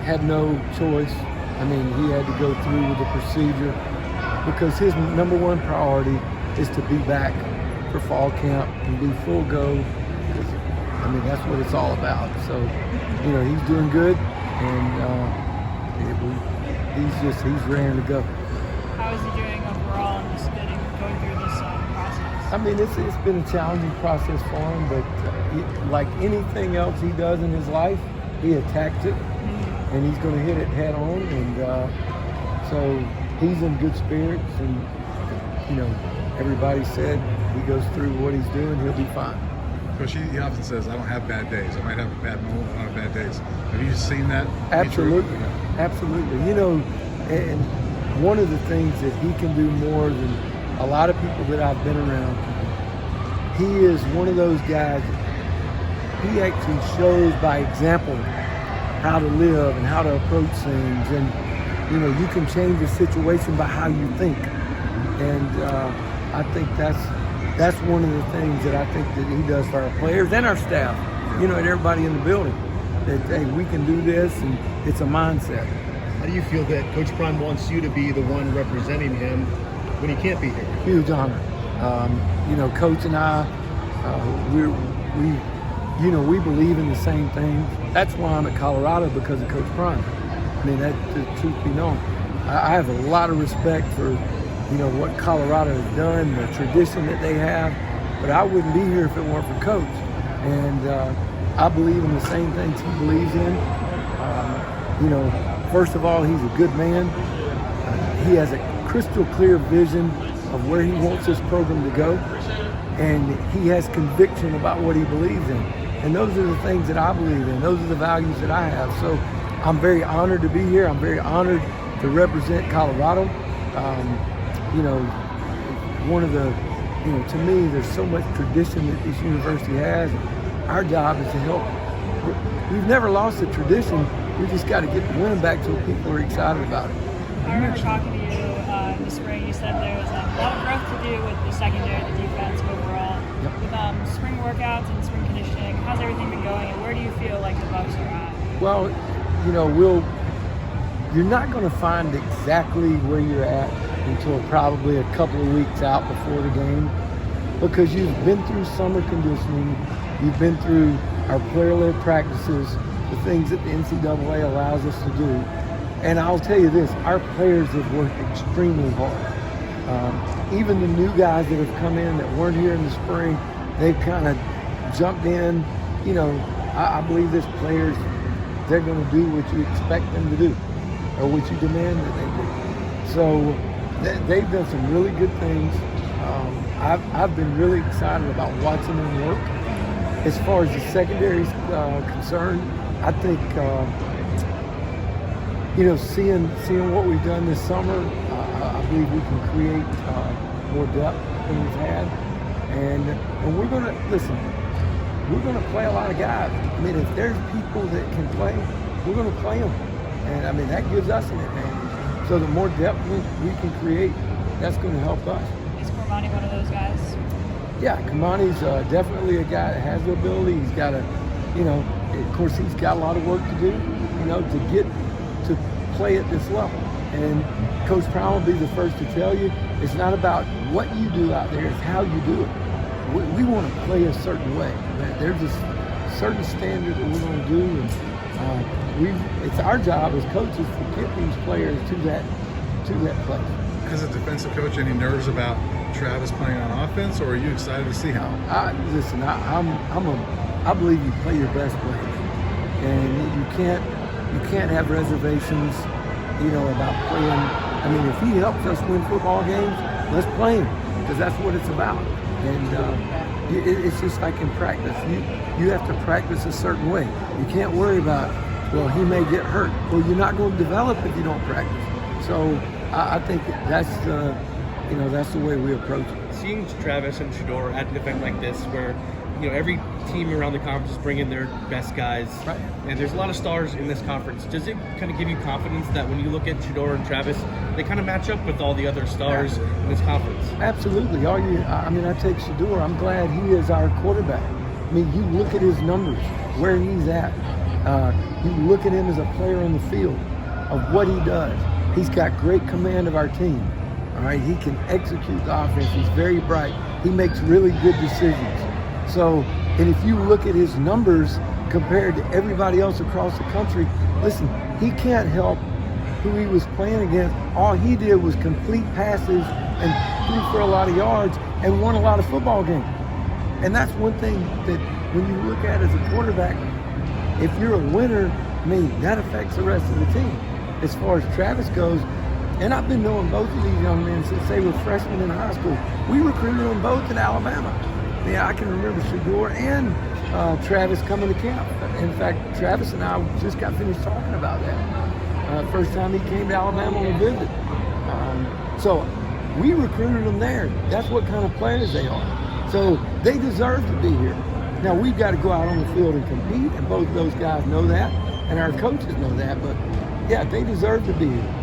had no choice. I mean, he had to go through with the procedure because his number one priority is to be back for fall camp and be full go. I mean, that's what it's all about. So, you know, he's doing good, and he's raring to go. How is he doing overall and just going through this process? I mean, it's been a challenging process for him, but like anything else he does in his life, he attacks it, and he's going to hit it head on, and so he's in good spirits, and, you know, everybody said he goes through what he's doing, he'll be fine. Coach, he often says, I don't have bad days. I might have a bad moment, I don't have bad days. Have you seen that? Absolutely. Absolutely. You know, and one of the things that he can do more than a lot of people that I've been around, he is one of those guys, he actually shows by example how to live and how to approach things. And, you know, you can change a situation by how you think. And I think that's one of the things that I think that he does for our players and our staff, you know, and everybody in the building, that, hey, we can do this, and it's a mindset. How do you feel that Coach Prime wants you to be the one representing him when he can't be here? Huge honor. You know, Coach and I, we believe in the same things. That's why I'm at Colorado, because of Coach Prime. I mean, that, the truth be known, I have a lot of respect for, you know, what Colorado has done, the tradition that they have, but I wouldn't be here if it weren't for Coach. And I believe in the same things he believes in. You know, first of all, he's a good man. He has a crystal clear vision of where he wants this program to go, and he has conviction about what he believes in. And those are the things that I believe in. Those are the values that I have. So I'm very honored to be here. I'm very honored to represent Colorado. You know, one of the, you know, to me, there's so much tradition that this university has. Our job is to help. We've never lost the tradition. We just got to get the winning back so people are excited about it. I remember talking to you in the spring. You said there was a lot of growth to do with the secondary, the defense overall. Yep. With spring workouts and spring conditioning, how's everything been going, and where do you feel like the Bucs are at? Well, you know, you're not going to find exactly where you're at until probably a couple of weeks out before the game, because you've been through summer conditioning, you've been through our player-led practices, the things that the NCAA allows us to do. And I'll tell you this, our players have worked extremely hard. Even the new guys that have come in that weren't here in the spring, they've kind of jumped in. You know, I believe this players, they're going to do what you expect them to do, or what you demand that they do. So they've done some really good things. I've been really excited about watching them work. As far as the secondary is concerned, I think you know, seeing what we've done this summer, I believe we can create more depth than we've had, and we're gonna listen. We're gonna play a lot of guys. I mean, if there's people that can play, we're gonna play them, and I mean that gives us an advantage. So the more depth we can create, that's going to help us. Is Cormani one of those guys? Yeah, Kamani's definitely a guy that has the ability. He's got you know, of course he's got a lot of work to do, you know, to get to play at this level. And Coach Prime will be the first to tell you, it's not about what you do out there, it's how you do it. We want to play a certain way. There's a certain standard that we're going to do, and it's our job as coaches to get these players to that place. As a defensive coach, any nerves about Travis playing on offense, or are you excited to see him? Listen, I believe you play your best players, and you can't have reservations, you know, about playing. I mean, if he helps us win football games, let's play him, because that's what it's about. And it's just like in practice. You have to practice a certain way. You can't worry about, well, he may get hurt. Well, you're not going to develop if you don't practice. So I think that's the way we approach it. Seeing Travis and Shador at an event like this, where you know every team around the conference is bringing their best guys, right, and there's a lot of stars in this conference. Does it kind of give you confidence that when you look at Shador and Travis, they kind of match up with all the other stars in this conference? Absolutely. I take Shador. I'm glad he is our quarterback. I mean, you look at his numbers, where he's at. You look at him as a player on the field, of what he does. He's got great command of our team. All right, he can execute the offense. He's very bright. He makes really good decisions. So, and if you look at his numbers compared to everybody else across the country, listen, he can't help who he was playing against. All he did was complete passes and threw for a lot of yards and won a lot of football games. And that's one thing that when you look at as a quarterback, if you're a winner, I mean, that affects the rest of the team. As far as Travis goes, and I've been knowing both of these young men since they were freshmen in high school. We recruited them both in Alabama. Yeah, I can remember Shador and Travis coming to camp. In fact, Travis and I just got finished talking about that. First time he came to Alabama on a visit. So we recruited them there. That's what kind of players they are. So they deserve to be here. Now we've got to go out on the field and compete, and both of those guys know that, and our coaches know that. But yeah, they deserve to be here.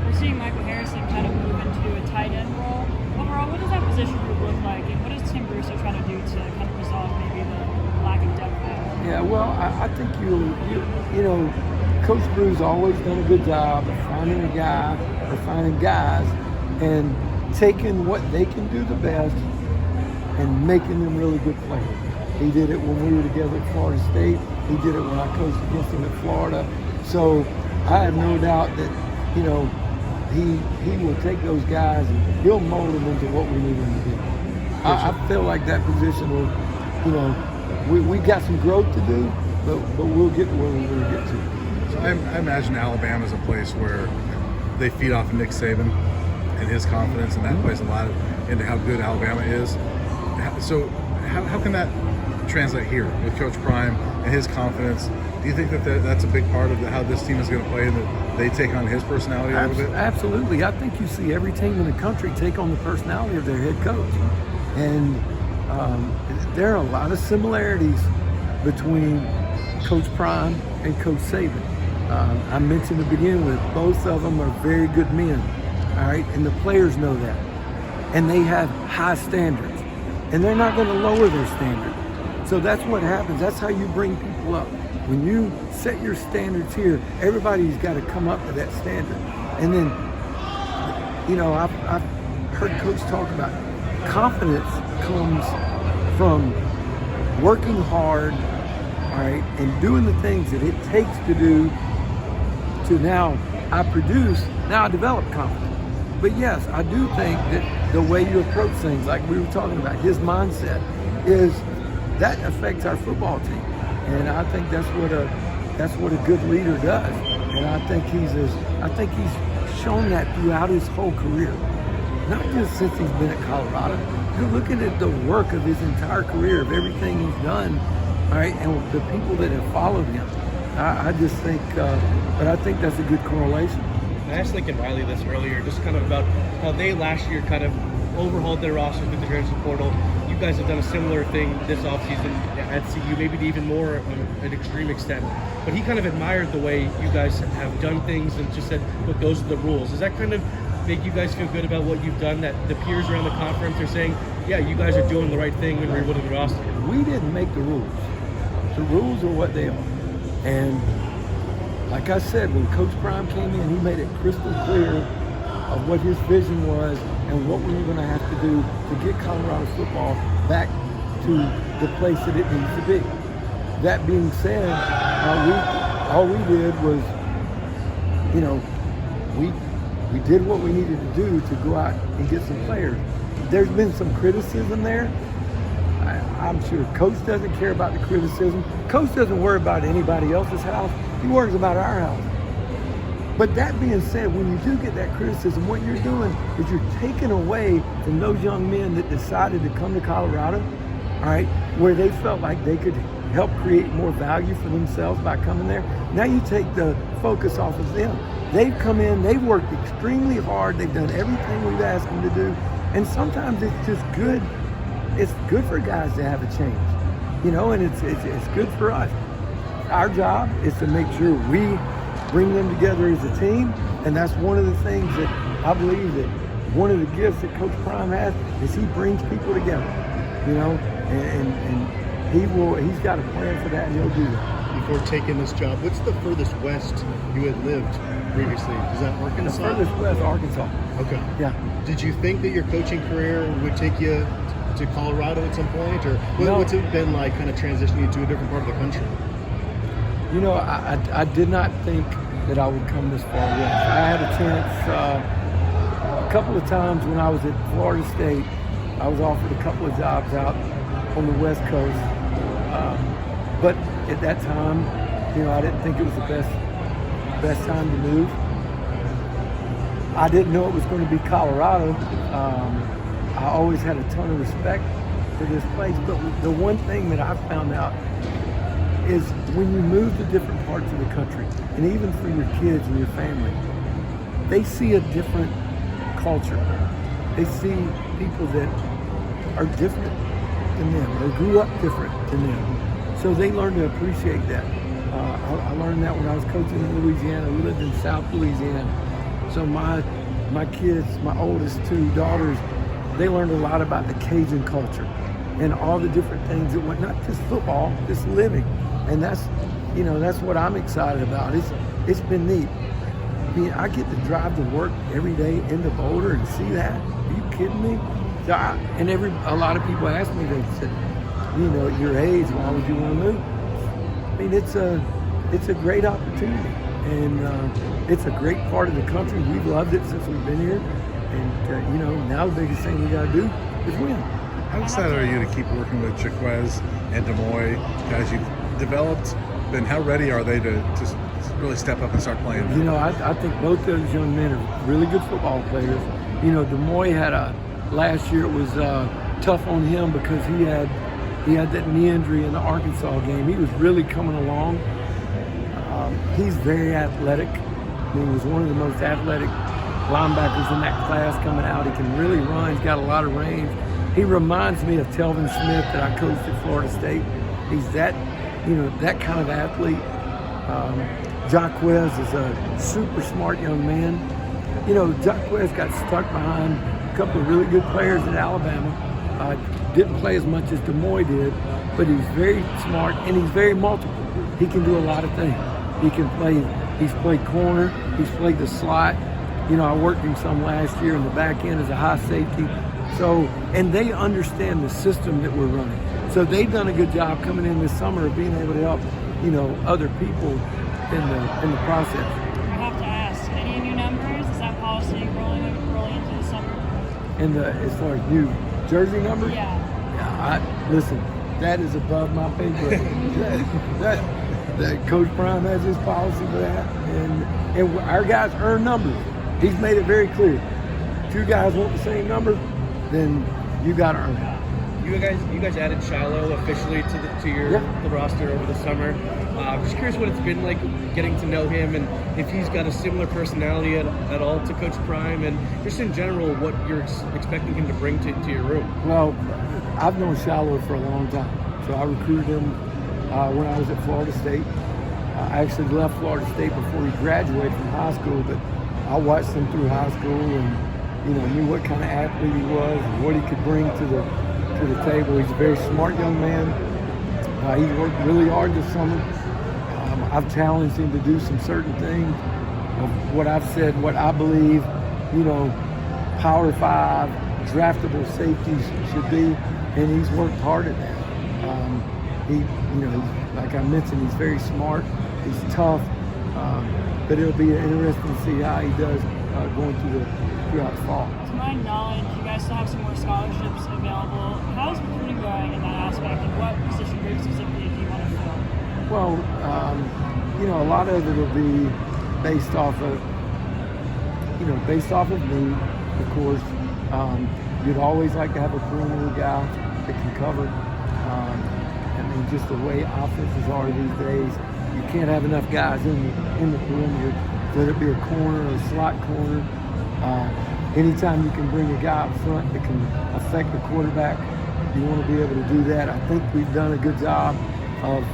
We're seeing Michael Harrison kind of move into a tight end role. Overall, what does that position group look like, and what is Tim Russo trying to do to kind of resolve maybe the lack of depth there? Yeah, well, I think you know, Coach Drew's always done a good job of finding a guy or finding guys and taking what they can do the best and making them really good players. He did it when we were together at Florida State. He did it when I coached against him at Florida. So I have no doubt that, you know, he will take those guys and he'll mold them into what we need them to be. I feel like that position will, you know, we got some growth to do, but we'll get to where we want to get to. So I imagine Alabama is a place where they feed off Nick Saban and his confidence, and that plays a lot into how good Alabama is. So how can that translate here with Coach Prime and his confidence? Do you think that that's a big part of how this team is going to play, and that they take on his personality a little bit? Absolutely. I think you see every team in the country take on the personality of their head coach. And there are a lot of similarities between Coach Prime and Coach Saban. I mentioned to begin with, both of them are very good men, all right? And the players know that. And they have high standards. And they're not going to lower their standard. So that's what happens. That's how you bring people up. When you set your standards here, everybody's got to come up to that standard. And then, you know, I've heard Coach talk about confidence comes from working hard, all right, and doing the things that it takes to do to now I produce, now I develop confidence. But yes, I do think that the way you approach things, like we were talking about, his mindset, is that affects our football team. And I think that's what a good leader does. And I think he's shown that throughout his whole career. Not just since he's been at Colorado. You're looking at the work of his entire career, of everything he's done, all right, and the people that have followed him. I just think, but I think that's a good correlation. I asked Lincoln Riley this earlier, just kind of about how they last year kind of overhauled their rosters with the transfer portal. You guys have done a similar thing this offseason at CU, maybe to even more of an extreme extent. But he kind of admired the way you guys have done things and just said, look, those are the rules. Does that kind of make you guys feel good about what you've done, that the peers around the conference are saying, yeah, you guys are doing the right thing when rebuilding the roster? We didn't make the rules. The rules are what they are. And like I said, when Coach Prime came in, he made it crystal clear of what his vision was and what we were going to have to do to get Colorado football back to the place that it needs to be. That being said, all we did was, you know, we did what we needed to do to go out and get some players. There's been some criticism there. I'm sure Coach doesn't care about the criticism. Coach doesn't worry about anybody else's house. He worries about our house. But that being said, when you do get that criticism, what you're doing is you're taking away from those young men that decided to come to Colorado, all right, where they felt like they could help create more value for themselves by coming there. Now you take the focus off of them. They've come in, they've worked extremely hard, they've done everything we've asked them to do, and sometimes it's just good. It's good for guys to have a change, you know, and it's good for us. Our job is to make sure we bring them together as a team, and that's one of the things that I believe that one of the gifts that Coach Prime has is he brings people together, you know, and he's got a plan for that, and he'll do that. You before taking this job. What's the furthest west you had lived previously? Is that The Arkansas? furthest west, Arkansas. Okay. Yeah. Did you think that your coaching career would take you to Colorado at some point, or No. what's it been like, kind of transitioning you to a different part of the country? You know, I did not think that I would come this far west. I had a chance a couple of times when I was at Florida State. I was offered a couple of jobs out on the West Coast, but at that time, you know, I didn't think it was the best time to move. I didn't know it was going to be Colorado. I always had a ton of respect for this place, but the one thing that I found out is when you move to different parts of the country, and even for your kids and your family, they see a different culture. They see people that are different than them, or grew up different than them. So they learn to appreciate that. I learned that when I was coaching in Louisiana. We lived in South Louisiana. So my kids, my oldest two daughters, they learned a lot about the Cajun culture and all the different things that went, not just football, just living. And that's what I'm excited about. It's been neat. I mean, I get to drive to work every day into Boulder and see that. Are you kidding me? So a lot of people ask me, they said, you know, at your age, why would you want to move? I mean, it's a great opportunity, and it's a great part of the country. We've loved it since we've been here, and you know, now the biggest thing we got to do is win. How excited are you to keep working with Chiquez and Demoy, guys you've developed, and how ready are they to just really step up and start playing? You know, I think both those young men are really good football players. You know, Demoy had last year it was tough on him because he had that knee injury in the Arkansas game. He was really coming along. He's very athletic. He was one of the most athletic linebackers in that class coming out. He can really run. He's got a lot of range. He reminds me of Telvin Smith that I coached at Florida State. He's that kind of athlete. Jaquez is a super smart young man. You know, Jaquez got stuck behind a couple of really good players at Alabama. Didn't play as much as Demoy did, but he's very smart and he's very multiple. He can do a lot of things. He can play. He's played corner. He's played the slot. You know, I worked him some last year in the back end as a high safety. So, and they understand the system that we're running. So they've done a good job coming in this summer of being able to help, you know, other people in the process. I have to ask, any new numbers? Is that policy rolling into the summer? And as far as new jersey numbers, listen, that is above my pay grade. that Coach Prime has his policy for that, and our guys earn numbers. He's made it very clear. Two guys want the same number, then you got to earn it. You guys added Shiloh officially to the roster over the summer. I'm just curious what it's been like getting to know him, and if he's got a similar personality at all to Coach Prime, and just in general what you're expecting him to bring to your room. Well, I've known Shiloh for a long time. So I recruited him when I was at Florida State. I actually left Florida State before he graduated from high school, but I watched him through high school and, you know, knew what kind of athlete he was and what he could bring to the table. He's a very smart young man. He's worked really hard this summer. I've challenged him to do some certain things of what I've said, what I believe, you know, Power 5, draftable safeties should be, and he's worked hard at that. Like I mentioned, he's very smart, he's tough, but it'll be interesting to see how he does going throughout the fall. To my knowledge, you guys still have some more scholarships available. How's recruiting going in that aspect, and what position group specifically do you want to fill? Well, a lot of it will be based off of need, of course. You'd always like to have a perimeter guy that can cover. Just the way offenses are these days, you can't have enough guys in the perimeter, whether it be a corner or a slot corner. Anytime you can bring a guy up front that can affect the quarterback, you want to be able to do that. I think we've done a good job of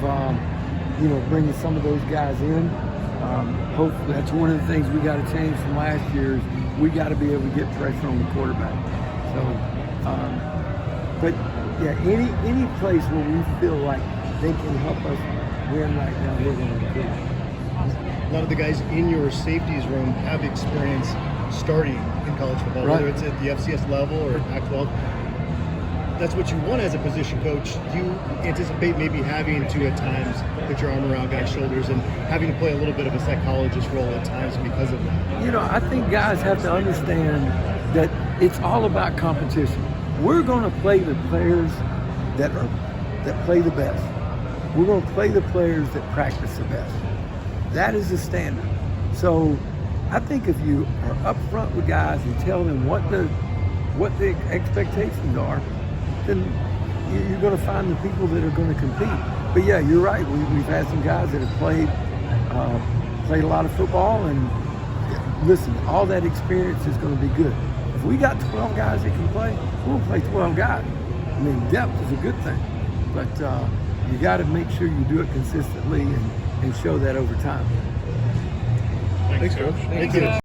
bringing some of those guys in. Hopefully, that's one of the things we got to change from last year. Is we got to be able to get pressure on the quarterback. So, but yeah, any place where we feel like they can help us win right now, we're going to recruit. A lot of the guys in your safeties room have experience starting in college football, Right. whether it's at the FCS level or Pac-12. That's what you want as a position coach. Do you anticipate maybe having to, at times, put your arm around guys' shoulders and having to play a little bit of a psychologist role at times because of that? You know, I think guys have to understand that it's all about competition. We're going to play the players that play the best. We're going to play the players that practice the best. That is the standard. So I think if you are upfront with guys and tell them what the expectations are, then you're going to find the people that are going to compete. But yeah, you're right. We've had some guys that have played a lot of football, and listen, all that experience is going to be good. If we got 12 guys that can play, we'll play 12 guys. I mean, depth is a good thing, but you got to make sure you do it consistently and show that over time. Thanks, Coach. Thank you.